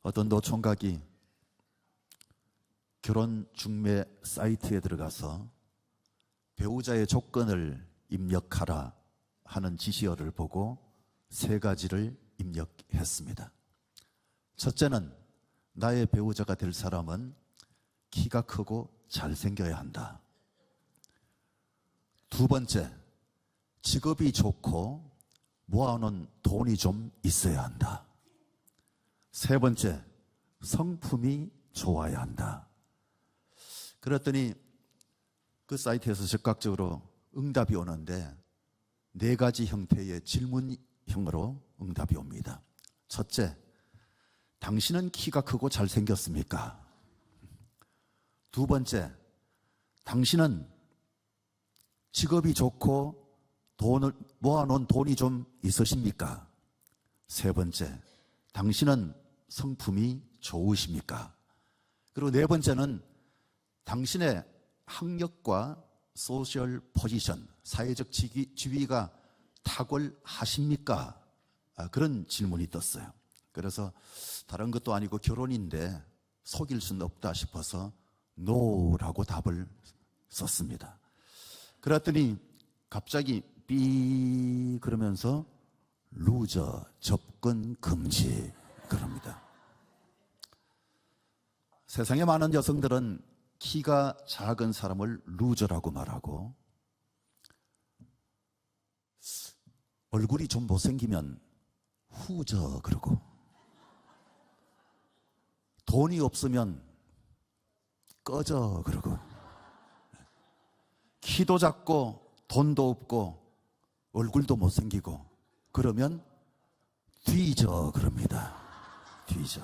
어떤 노총각이 결혼 중매 사이트에 들어가서 배우자의 조건을 입력하라 하는 지시어를 보고 세 가지를 입력했습니다. 첫째는 나의 배우자가 될 사람은 키가 크고 잘생겨야 한다. 두 번째, 직업이 좋고 모아놓은 돈이 좀 있어야 한다. 세 번째, 성품이 좋아야 한다. 그랬더니 그 사이트에서 즉각적으로 응답이 오는데 네 가지 형태의 질문형으로 응답이 옵니다. 첫째, 당신은 키가 크고 잘생겼습니까? 두 번째, 당신은 직업이 좋고 돈을 모아놓은 돈이 좀 있으십니까? 세 번째, 당신은 성품이 좋으십니까? 그리고 네 번째는 당신의 학력과 소셜 포지션, 사회적 지위가 탁월하십니까? 그런 질문이 떴어요. 그래서 다른 것도 아니고 결혼인데 속일 수는 없다 싶어서 NO라고 답을 썼습니다. 그랬더니 갑자기 삐 그러면서 루저 접근 금지 그럽니다. 세상에 많은 여성들은 키가 작은 사람을 루저라고 말하고 얼굴이 좀 못생기면 후저 그러고 돈이 없으면 꺼져 그러고 키도 작고 돈도 없고 얼굴도 못생기고 그러면 뒤져 그럽니다. 뒤져.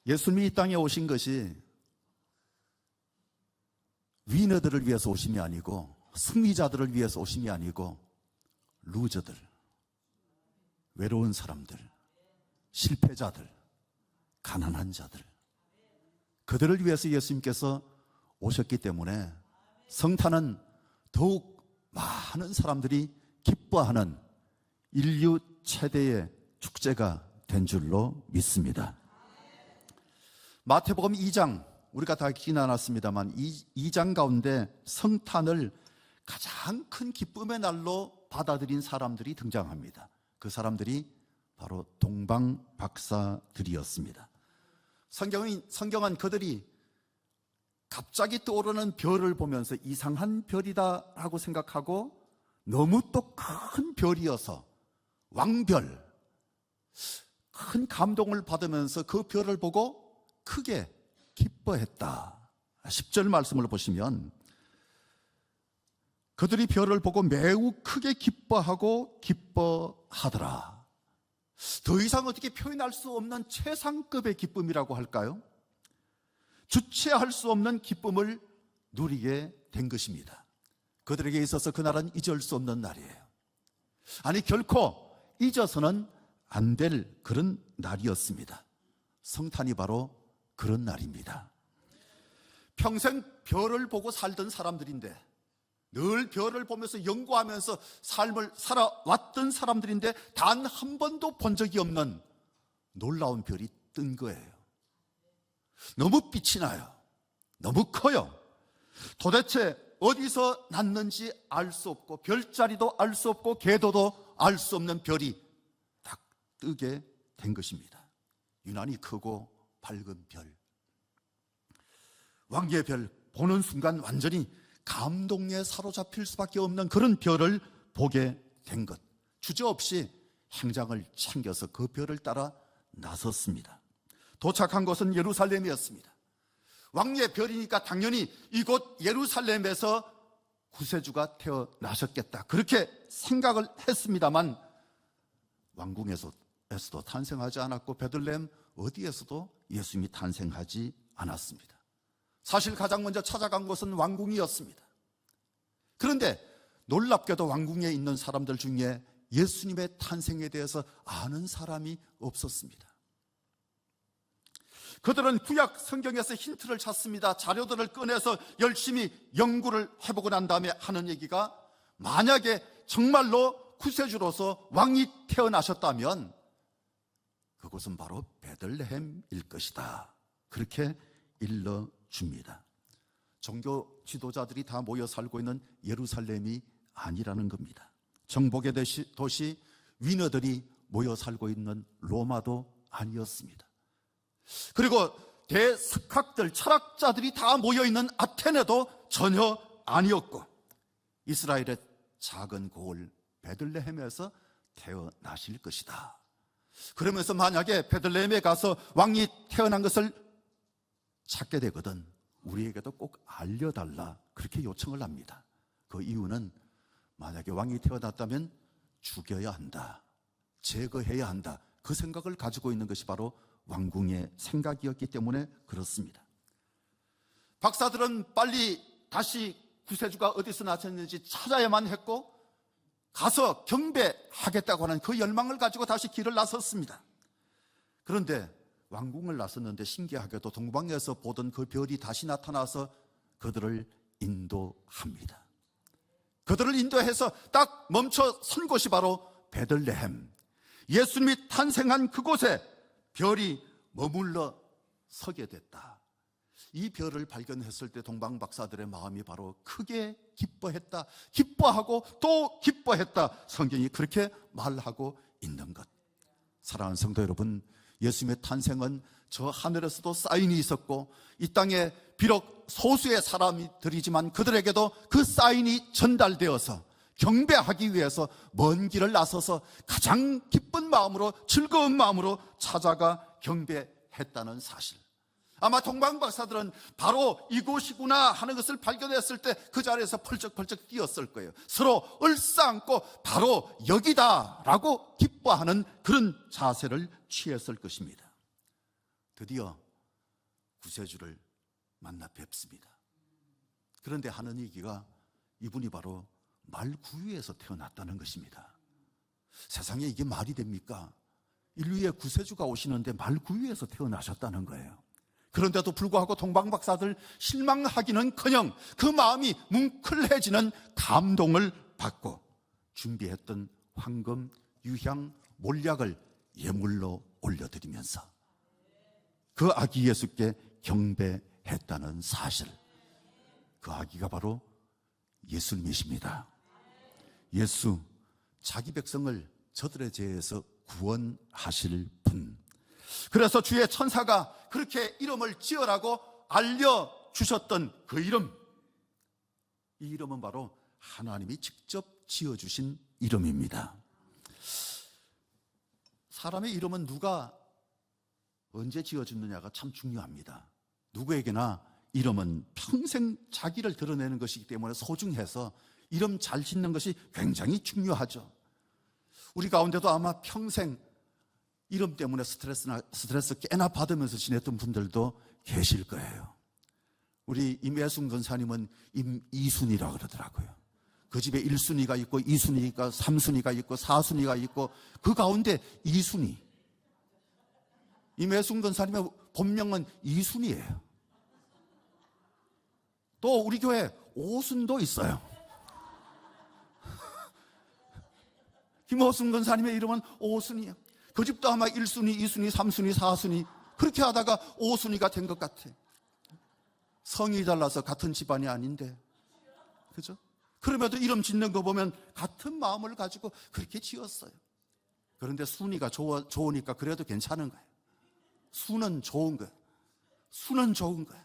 예수님이 이 땅에 오신 것이 위너들을 위해서 오심이 아니고 승리자들을 위해서 오심이 아니고 루저들, 외로운 사람들, 실패자들, 가난한 자들 그들을 위해서 예수님께서 오셨기 때문에 성탄은 더욱 많은 사람들이 기뻐하는 인류 최대의 축제가 된 줄로 믿습니다. 마태복음 2장 우리가 다 읽지 않았습니다만 2장 가운데 성탄을 가장 큰 기쁨의 날로 받아들인 사람들이 등장합니다. 그 사람들이 바로 동방박사들이었습니다. 성경은 그들이 갑자기 떠오르는 별을 보면서 이상한 별이다라고 생각하고 너무 또 큰 별이어서 왕별, 큰 감동을 받으면서 그 별을 보고 크게 기뻐했다. 10절 말씀을 보시면 그들이 별을 보고 매우 크게 기뻐하고 기뻐하더라. 더 이상 어떻게 표현할 수 없는 최상급의 기쁨이라고 할까요? 주체할 수 없는 기쁨을 누리게 된 것입니다. 그들에게 있어서 그날은 잊을 수 없는 날이에요. 아니 결코 잊어서는 안 될 그런 날이었습니다. 성탄이 바로 그런 날입니다. 평생 별을 보고 살던 사람들인데 늘 별을 보면서 연구하면서 삶을 살아왔던 사람들인데 단 한 번도 본 적이 없는 놀라운 별이 뜬 거예요. 너무 빛이 나요. 너무 커요. 도대체 어디서 났는지 알 수 없고 별자리도 알 수 없고 궤도도 알 수 없는 별이 딱 뜨게 된 것입니다. 유난히 크고 밝은 별. 왕의 별 보는 순간 완전히 감동에 사로잡힐 수밖에 없는 그런 별을 보게 된 것. 주저없이 행장을 챙겨서 그 별을 따라 나섰습니다. 도착한 곳은 예루살렘이었습니다. 왕의 별이니까 당연히 이곳 예루살렘에서 구세주가 태어나셨겠다 그렇게 생각을 했습니다만 왕궁에서도 탄생하지 않았고 베들레헴 어디에서도 예수님이 탄생하지 않았습니다. 사실 가장 먼저 찾아간 곳은 왕궁이었습니다. 그런데 놀랍게도 왕궁에 있는 사람들 중에 예수님의 탄생에 대해서 아는 사람이 없었습니다. 그들은 구약 성경에서 힌트를 찾습니다. 자료들을 꺼내서 열심히 연구를 해보고 난 다음에 하는 얘기가 만약에 정말로 구세주로서 왕이 태어나셨다면 그곳은 바로 베들레헴일 것이다. 그렇게 일러줍니다. 종교 지도자들이 다 모여 살고 있는 예루살렘이 아니라는 겁니다. 정복의 도시 위너들이 모여 살고 있는 로마도 아니었습니다. 그리고 대석학들, 철학자들이 다 모여 있는 아테네도 전혀 아니었고, 이스라엘의 작은 고을 베들레헴에서 태어나실 것이다. 그러면서 만약에 베들레헴에 가서 왕이 태어난 것을 찾게 되거든 우리에게도 꼭 알려달라, 그렇게 요청을 합니다. 그 이유는 만약에 왕이 태어났다면 죽여야 한다, 제거해야 한다, 그 생각을 가지고 있는 것이 바로 왕궁의 생각이었기 때문에 그렇습니다. 박사들은 빨리 다시 구세주가 어디서 나셨는지 찾아야만 했고, 가서 경배하겠다고 하는 그 열망을 가지고 다시 길을 나섰습니다. 그런데 왕궁을 나섰는데 신기하게도 동방에서 보던 그 별이 다시 나타나서 그들을 인도합니다. 그들을 인도해서 딱 멈춰 선 곳이 바로 베들레헴, 예수님이 탄생한 그곳에 별이 머물러 서게 됐다. 이 별을 발견했을 때 동방 박사들의 마음이 바로 크게 기뻐했다, 기뻐하고 또 기뻐했다. 성경이 그렇게 말하고 있는 것. 사랑하는 성도 여러분, 예수님의 탄생은 저 하늘에서도 사인이 있었고, 이 땅에 비록 소수의 사람들이지만 그들에게도 그 사인이 전달되어서 경배하기 위해서 먼 길을 나서서 가장 기쁜 마음으로, 즐거운 마음으로 찾아가 경배했다는 사실. 아마 동방박사들은 바로 이곳이구나 하는 것을 발견했을 때 그 자리에서 펄쩍펄쩍 뛰었을 거예요. 서로 얼싸안고 바로 여기다라고 기뻐하는 그런 자세를 취했을 것입니다. 드디어 구세주를 만나 뵙습니다. 그런데 하는 얘기가 이분이 바로 말구유에서 태어났다는 것입니다. 세상에 이게 말이 됩니까? 인류의 구세주가 오시는데 말구유에서 태어나셨다는 거예요. 그런데도 불구하고 동방박사들 실망하기는커녕 그 마음이 뭉클해지는 감동을 받고 준비했던 황금, 유향, 몰약을 예물로 올려드리면서 그 아기 예수께 경배했다는 사실. 그 아기가 바로 예수님이십니다. 예수, 자기 백성을 저들의 죄에서 구원하실 분. 그래서 주의 천사가 그렇게 이름을 지으라고 알려주셨던 그 이름, 이 이름은 바로 하나님이 직접 지어주신 이름입니다. 사람의 이름은 누가 언제 지어주느냐가 참 중요합니다. 누구에게나 이름은 평생 자기를 드러내는 것이기 때문에 소중해서 이름 잘 짓는 것이 굉장히 중요하죠. 우리 가운데도 아마 평생 이름 때문에 스트레스 꽤나 받으면서 지냈던 분들도 계실 거예요. 우리 임예순 권사님은 임이순이라고 그러더라고요. 그 집에 1순위가 있고 2순위가 3순위가 있고 4순위가 있고 그 가운데 2순위. 임예순 권사님의 본명은 이순이에요. 또 우리 교회 5순도 있어요. 김호순 권사님의 이름은 5순이에요. 그 집도 아마 1순위, 2순위, 3순위, 4순위 그렇게 하다가 5순위가 된 것 같아. 성이 달라서 같은 집안이 아닌데, 그죠? 그럼에도 이름 짓는 거 보면 같은 마음을 가지고 그렇게 지었어요. 그런데 순위가 좋으니까 그래도 괜찮은 거예요. 수는 좋은 거예요. 수는 좋은 거예요.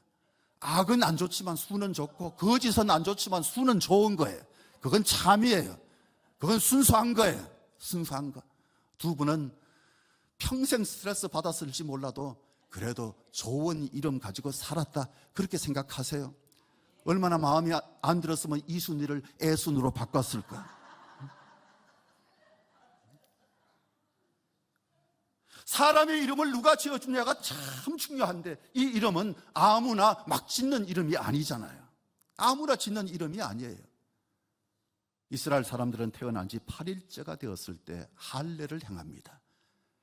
악은 안 좋지만 수는 좋고, 거짓은 안 좋지만 수는 좋은 거예요. 그건 참이에요. 그건 순수한 거예요. 순수한 거. 두 분은 평생 스트레스 받았을지 몰라도 그래도 좋은 이름 가지고 살았다, 그렇게 생각하세요. 얼마나 마음이 안 들었으면 이순이를 애순으로 바꿨을까. 사람의 이름을 누가 지어주냐가 참 중요한데, 이 이름은 아무나 막 짓는 이름이 아니잖아요. 아무나 짓는 이름이 아니에요. 이스라엘 사람들은 태어난 지 8일째가 되었을 때 할례를 행합니다.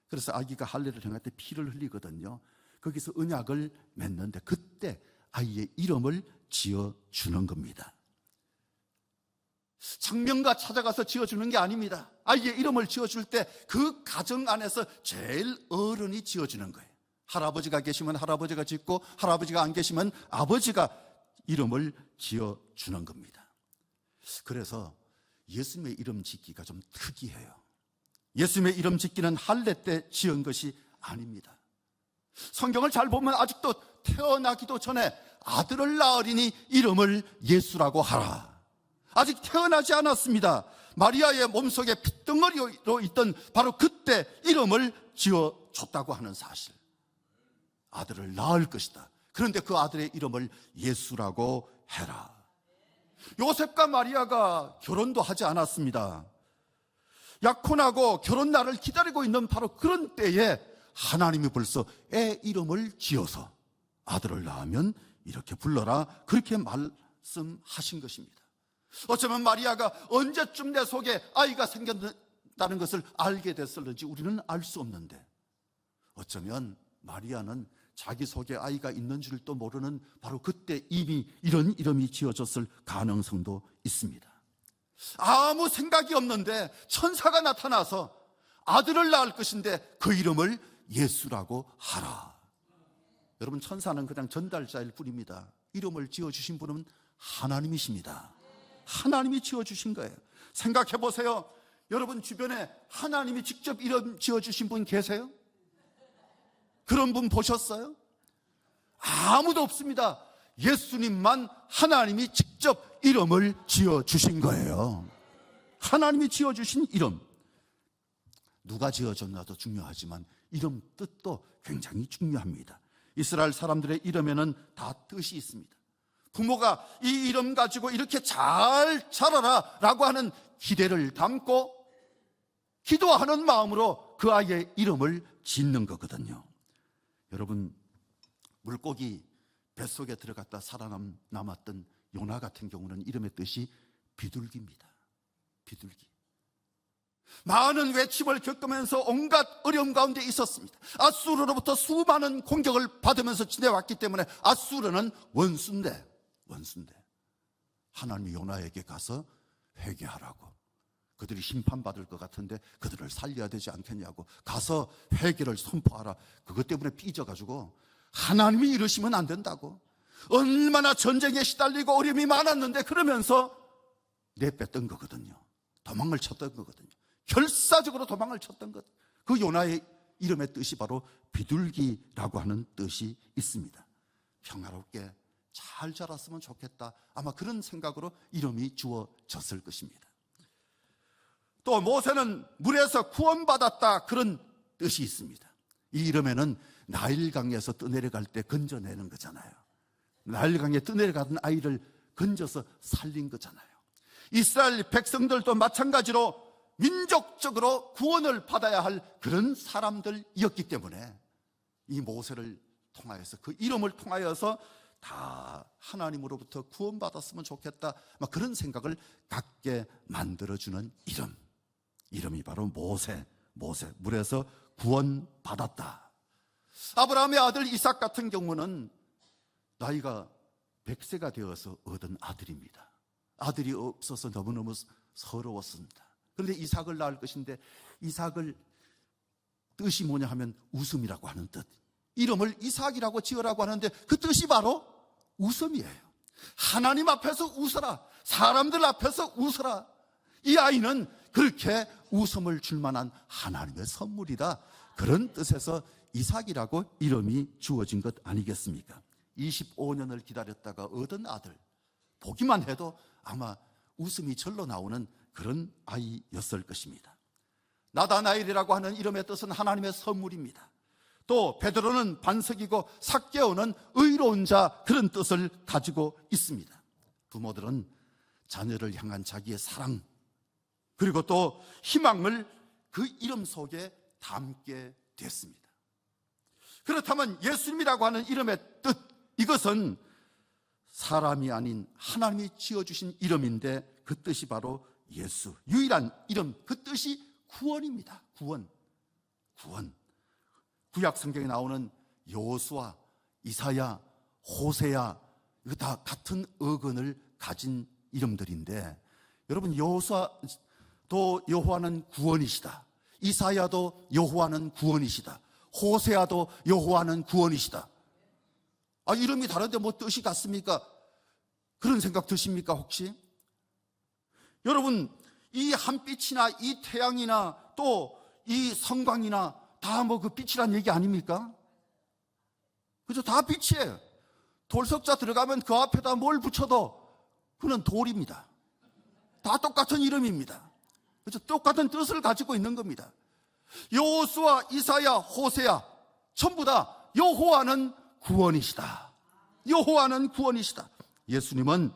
그래서 아기가 할례를 행할 때 피를 흘리거든요. 거기서 언약을 맺는데 그때 아이의 이름을 지어주는 겁니다. 장명가 찾아가서 지어주는 게 아닙니다. 아이의 이름을 지어줄 때 그 가정 안에서 제일 어른이 지어주는 거예요. 할아버지가 계시면 할아버지가 짓고, 할아버지가 안 계시면 아버지가 이름을 지어주는 겁니다. 그래서 예수님의 이름 짓기가 좀 특이해요. 예수님의 이름 짓기는 할례 때 지은 것이 아닙니다. 성경을 잘 보면 아직도 태어나기도 전에 아들을 낳으리니 이름을 예수라고 하라. 아직 태어나지 않았습니다. 마리아의 몸속에 핏덩어리로 있던 바로 그때 이름을 지어줬다고 하는 사실. 아들을 낳을 것이다. 그런데 그 아들의 이름을 예수라고 해라. 요셉과 마리아가 결혼도 하지 않았습니다. 약혼하고 결혼 날을 기다리고 있는 바로 그런 때에 하나님이 벌써 애 이름을 지어서 아들을 낳으면 이렇게 불러라, 그렇게 말씀하신 것입니다. 어쩌면 마리아가 언제쯤 내 속에 아이가 생겼다는 것을 알게 됐을는지 우리는 알 수 없는데, 어쩌면 마리아는 자기 속에 아이가 있는 줄도 모르는 바로 그때 이미 이런 이름이 지어졌을 가능성도 있습니다. 아무 생각이 없는데 천사가 나타나서 아들을 낳을 것인데 그 이름을 예수라고 하라. 여러분, 천사는 그냥 전달자일 뿐입니다. 이름을 지어주신 분은 하나님이십니다. 하나님이 지어주신 거예요. 생각해 보세요. 여러분 주변에 하나님이 직접 이름 지어주신 분 계세요? 그런 분 보셨어요? 아무도 없습니다. 예수님만 하나님이 직접 이름을 지어주신 거예요. 하나님이 지어주신 이름. 누가 지어줬나도 중요하지만 이름 뜻도 굉장히 중요합니다. 이스라엘 사람들의 이름에는 다 뜻이 있습니다. 부모가 이 이름 가지고 이렇게 잘 자라라 라고 하는 기대를 담고 기도하는 마음으로 그 아이의 이름을 짓는 거거든요. 여러분, 물고기 뱃속에 들어갔다 살아남았던 요나 같은 경우는 이름의 뜻이 비둘기입니다. 비둘기. 많은 외침을 겪으면서 온갖 어려움 가운데 있었습니다. 아수르로부터 수많은 공격을 받으면서 지내왔기 때문에 아수르는 원수인데 하나님이 요나에게 가서 회개하라고, 그들이 심판받을 것 같은데 그들을 살려야 되지 않겠냐고 가서 회개를 선포하라. 그것 때문에 삐져가지고 하나님이 이러시면 안 된다고, 얼마나 전쟁에 시달리고 어려움이 많았는데 그러면서 내뺐던 거거든요. 도망을 쳤던 거거든요. 결사적으로 도망을 쳤던 것. 그 요나의 이름의 뜻이 바로 비둘기라고 하는 뜻이 있습니다. 평화롭게 잘 자랐으면 좋겠다, 아마 그런 생각으로 이름이 주어졌을 것입니다. 또 모세는 물에서 구원받았다, 그런 뜻이 있습니다. 이 이름에는 나일강에서 떠내려갈 때 건져내는 거잖아요. 나일강에 떠내려가던 아이를 건져서 살린 거잖아요. 이스라엘 백성들도 마찬가지로 민족적으로 구원을 받아야 할 그런 사람들이었기 때문에 이 모세를 통하여서, 그 이름을 통하여서 다 하나님으로부터 구원받았으면 좋겠다, 그런 생각을 갖게 만들어주는 이름. 이름이 바로 모세. 물에서 구원받았다. 아브라함의 아들 이삭 같은 경우는 나이가 100세가 되어서 얻은 아들입니다. 아들이 없어서 너무너무 서러웠습니다. 그런데 이삭을 낳을 것인데, 이삭을 뜻이 뭐냐 하면 웃음이라고 하는 뜻. 이름을 이삭이라고 지으라고 하는데 그 뜻이 바로 웃음이에요. 하나님 앞에서 웃어라, 사람들 앞에서 웃어라. 이 아이는 그렇게 웃음을 줄 만한 하나님의 선물이다, 그런 뜻에서 이삭이라고 이름이 주어진 것 아니겠습니까? 25년을 기다렸다가 얻은 아들, 보기만 해도 아마 웃음이 절로 나오는 그런 아이였을 것입니다. 나다나엘이라고 하는 이름의 뜻은 하나님의 선물입니다. 또 베드로는 반석이고 삭개오는 의로운 자, 그런 뜻을 가지고 있습니다. 부모들은 자녀를 향한 자기의 사랑, 그리고 또 희망을 그 이름 속에 담게 됐습니다. 그렇다면 예수님이라고 하는 이름의 뜻, 이것은 사람이 아닌 하나님이 지어주신 이름인데 그 뜻이 바로 예수, 유일한 이름, 그 뜻이 구원입니다. 구원. 구약 성경에 나오는 여호수아, 이사야, 호세야, 이거 다 같은 어근을 가진 이름들인데, 여러분, 여호수아도 여호와는 구원이시다. 이사야도 여호와는 구원이시다. 호세아도 여호와는 구원이시다. 이름이 다른데 뭐 뜻이 같습니까? 그런 생각 드십니까 혹시? 여러분, 이 한빛이나 이 태양이나 또 이 성광이나 다 뭐 그 빛이란 얘기 아닙니까? 그죠? 다 빛이에요. 돌석자 들어가면 그 앞에다 뭘 붙여도 그는 돌입니다. 다 똑같은 이름입니다. 그죠? 똑같은 뜻을 가지고 있는 겁니다. 여호수아, 이사야, 호세아 전부 다 여호와는 구원이시다. 여호와는 구원이시다. 예수님은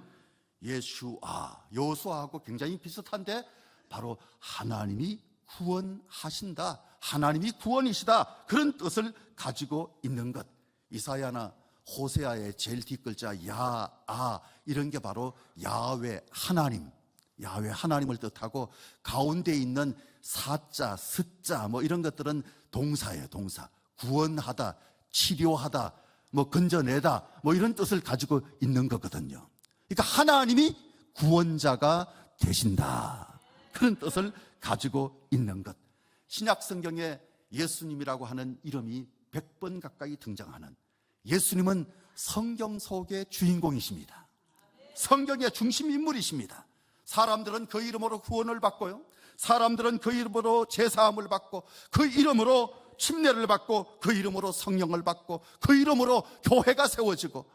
예수아, 여호수아하고 굉장히 비슷한데 바로 하나님이 구원하신다, 하나님이 구원이시다, 그런 뜻을 가지고 있는 것. 이사야나 호세아의 제일 뒷글자 야아 이런 게 바로 야훼 하나님, 야훼 하나님을 뜻하고, 가운데 있는 사자, 스자 뭐 이런 것들은 동사예요. 동사. 구원하다, 치료하다, 뭐 건져내다 뭐 이런 뜻을 가지고 있는 거거든요. 그러니까 하나님이 구원자가 되신다, 그런 뜻을 가지고 있는 것. 신약 성경에 예수님이라고 하는 이름이 100번 가까이 등장하는, 예수님은 성경 속의 주인공이십니다. 성경의 중심 인물이십니다. 사람들은 그 이름으로 구원을 받고요, 사람들은 그 이름으로 제사함을 받고, 그 이름으로 침례를 받고, 그 이름으로 성령을 받고, 그 이름으로 교회가 세워지고,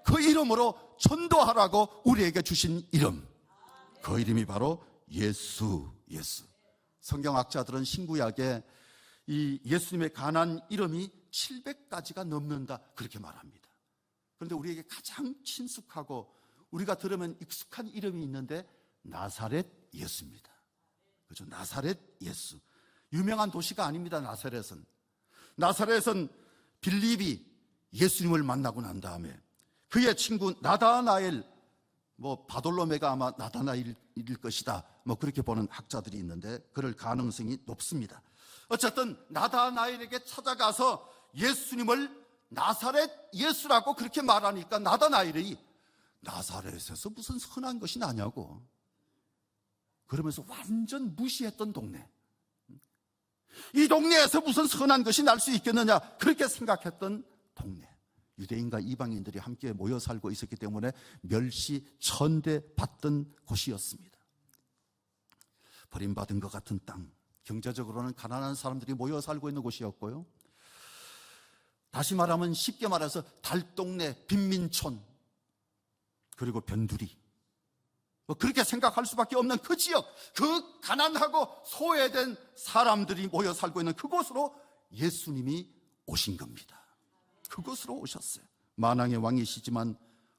그 이름으로 전도하라고 우리에게 주신 이름, 그 이름이 바로 예수. 성경학자들은 신구약에 이 예수님의 가난 이름이 700가지가 넘는다, 그렇게 말합니다. 그런데 우리에게 가장 친숙하고 우리가 들으면 익숙한 이름이 있는데 나사렛 예수입니다. 그렇죠? 나사렛 예수. 유명한 도시가 아닙니다. 나사렛은 빌립이 예수님을 만나고 난 다음에 그의 친구 나다나엘, 뭐 바돌로메가 아마 나다나엘일 것이다, 뭐 그렇게 보는 학자들이 있는데 그럴 가능성이 높습니다. 어쨌든 나다나엘에게 찾아가서 예수님을 나사렛 예수라고 그렇게 말하니까 나다나엘이 나사렛에서 무슨 선한 것이 나냐고 그러면서 완전 무시했던 동네, 이 동네에서 무슨 선한 것이 날 수 있겠느냐 그렇게 생각했던 동네. 유대인과 이방인들이 함께 모여 살고 있었기 때문에 멸시 천대받던 곳이었습니다. 버림받은 것 같은 땅, 경제적으로는 가난한 사람들이 모여 살고 있는 곳이었고요, 다시 말하면 쉽게 말해서 달동네, 빈민촌, 그리고 변두리, 그렇게 생각할 수밖에 없는 그 지역, 그 가난하고 소외된 사람들이 모여 살고 있는 그곳으로 예수님이 오신 겁니다. 그곳으로 오셨어요. 만왕의 왕이시지만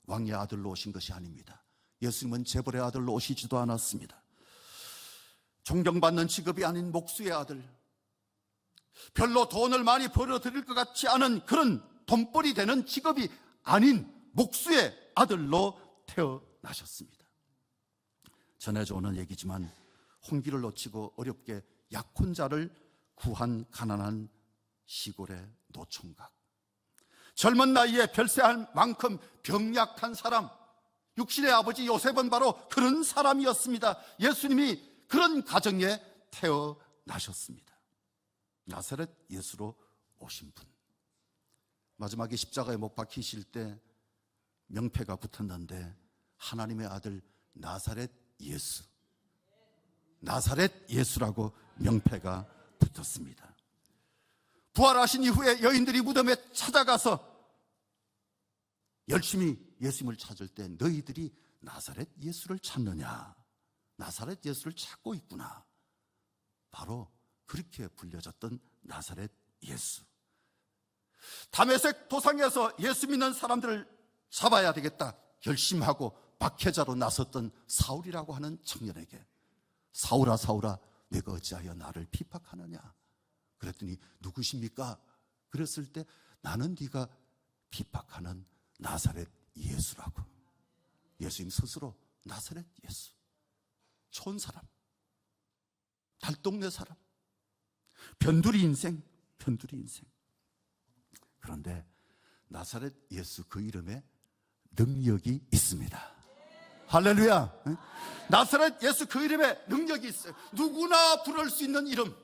왕의 아들로 오신 것이 아닙니다. 예수님은 재벌의 아들로 오시지도 않았습니다. 존경받는 직업이 아닌 목수의 아들, 별로 돈을 많이 벌어들일 것 같지 않은 그런 돈벌이 되는 직업이 아닌 목수의 아들로 태어나셨습니다. 전해져 오는 얘기지만 홍기를 놓치고 어렵게 약혼자를 구한 가난한 시골의 노총각, 젊은 나이에 별세할 만큼 병약한 사람, 육신의 아버지 요셉은 바로 그런 사람이었습니다. 예수님이 그런 가정에 태어나셨습니다. 나사렛 예수로 오신 분, 마지막에 십자가에 못 박히실 때 명패가 붙었는데 하나님의 아들 나사렛 예수, 나사렛 예수라고 명패가 붙었습니다. 부활하신 이후에 여인들이 무덤에 찾아가서 열심히 예수님을 찾을 때 너희들이 나사렛 예수를 찾느냐, 나사렛 예수를 찾고 있구나, 바로 그렇게 불려졌던 나사렛 예수. 다메섹 도상에서 예수 믿는 사람들을 잡아야 되겠다 결심하고 박해자로 나섰던 사울이라고 하는 청년에게 사울아 사울아 내가 어찌하여 나를 핍박하느냐 그랬더니 누구십니까? 그랬을 때 나는 네가 핍박하는 나사렛 예수라고. 예수님 스스로 나사렛 예수, 촌 사람, 달동네 사람, 변두리 인생. 그런데 나사렛 예수 그 이름에 능력이 있습니다. 할렐루야. 나사렛 예수 그 이름에 능력이 있어요. 누구나 부를 수 있는 이름.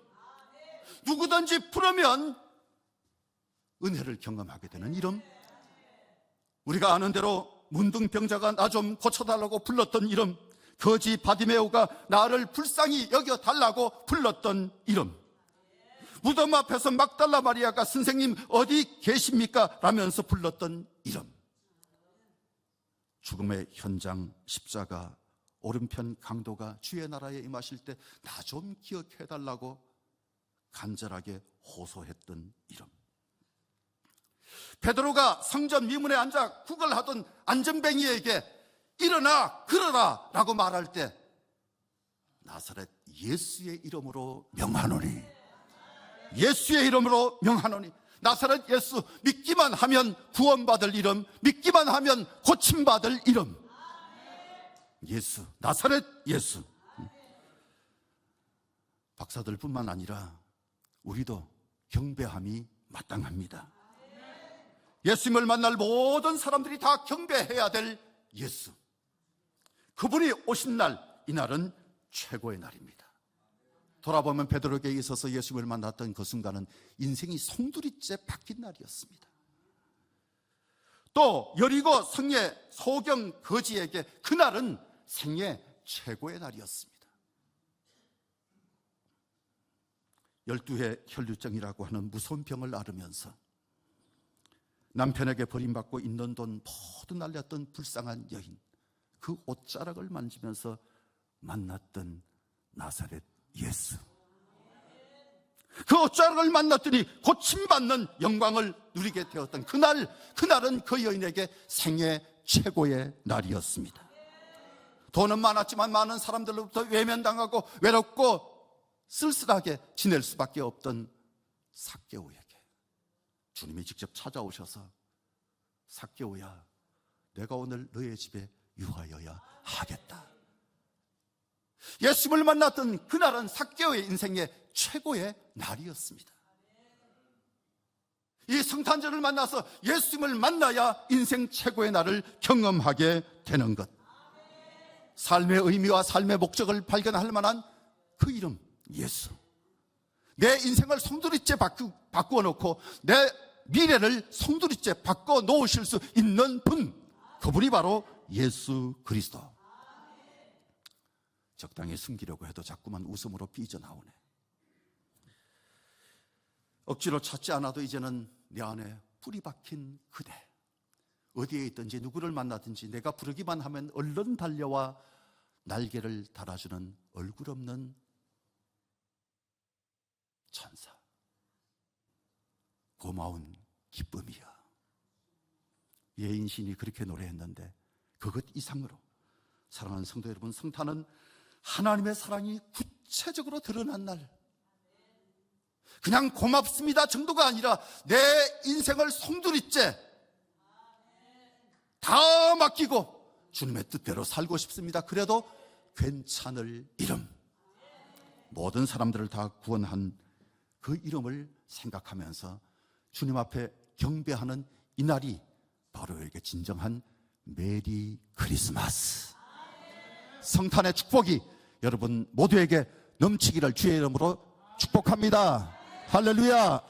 누구든지 부르면 은혜를 경험하게 되는 이름. 우리가 아는 대로 문둥병자가 나 좀 고쳐달라고 불렀던 이름, 거지 바디메오가 나를 불쌍히 여겨달라고 불렀던 이름, 무덤 앞에서 막달라 마리아가 선생님 어디 계십니까? 라면서 불렀던 이름, 죽음의 현장 십자가 오른편 강도가 주의 나라에 임하실 때 나 좀 기억해달라고 간절하게 호소했던 이름, 베드로가 성전 미문에 앉아 구걸하던 안전뱅이에게 일어나 걸어라 라고 말할 때 나사렛 예수의 이름으로 명하노니, 예수의 이름으로 명하노니, 나사렛 예수 믿기만 하면 구원받을 이름, 믿기만 하면 고침받을 이름, 예수, 나사렛 예수. 박사들뿐만 아니라 우리도 경배함이 마땅합니다. 예수님을 만날 모든 사람들이 다 경배해야 될 예수, 그분이 오신 날, 이날은 최고의 날입니다. 돌아보면 베드로에게 있어서 예수님을 만났던 그 순간은 인생이 송두리째 바뀐 날이었습니다. 또 여리고 성의 소경 거지에게 그날은 생애 최고의 날이었습니다. 12회 혈류증이라고 하는 무서운 병을 앓으면서 남편에게 버림받고 있는 돈 모두 날렸던 불쌍한 여인, 그 옷자락을 만지면서 만났던 나사렛 예수, 그 옷자락을 만났더니 고침받는 영광을 누리게 되었던 그날은 그 여인에게 생애 최고의 날이었습니다. 돈은 많았지만 많은 사람들로부터 외면당하고 외롭고 쓸쓸하게 지낼 수밖에 없던 삭개오에게 주님이 직접 찾아오셔서 삭개오야, 내가 오늘 너의 집에 유하여야 하겠다. 예수님을 만났던 그날은 삭개오의 인생의 최고의 날이었습니다. 이 성탄절을 만나서 예수님을 만나야 인생 최고의 날을 경험하게 되는 것, 삶의 의미와 삶의 목적을 발견할 만한 그 이름 예수, 내 인생을 송두리째 바꾸어 놓고 내 미래를 송두리째 바꿔 놓으실 수 있는 분, 그분이 바로 예수 그리스도. 적당히 숨기려고 해도 자꾸만 웃음으로 삐져나오네. 억지로 찾지 않아도 이제는 내 안에 뿌리 박힌 그대, 어디에 있든지 누구를 만나든지 내가 부르기만 하면 얼른 달려와 날개를 달아주는 얼굴 없는 천사, 고마운 기쁨이야. 예인신이 그렇게 노래했는데 그것 이상으로 사랑하는 성도 여러분, 성탄은 하나님의 사랑이 구체적으로 드러난 날, 그냥 고맙습니다 정도가 아니라 내 인생을 송두리째 다 맡기고 주님의 뜻대로 살고 싶습니다. 그래도 괜찮을 이름, 모든 사람들을 다 구원한 그 이름을 생각하면서 주님 앞에 경배하는 이 날이 바로 우리에게 진정한 메리 크리스마스, 성탄의 축복이 여러분 모두에게 넘치기를 주의 이름으로 축복합니다. 할렐루야.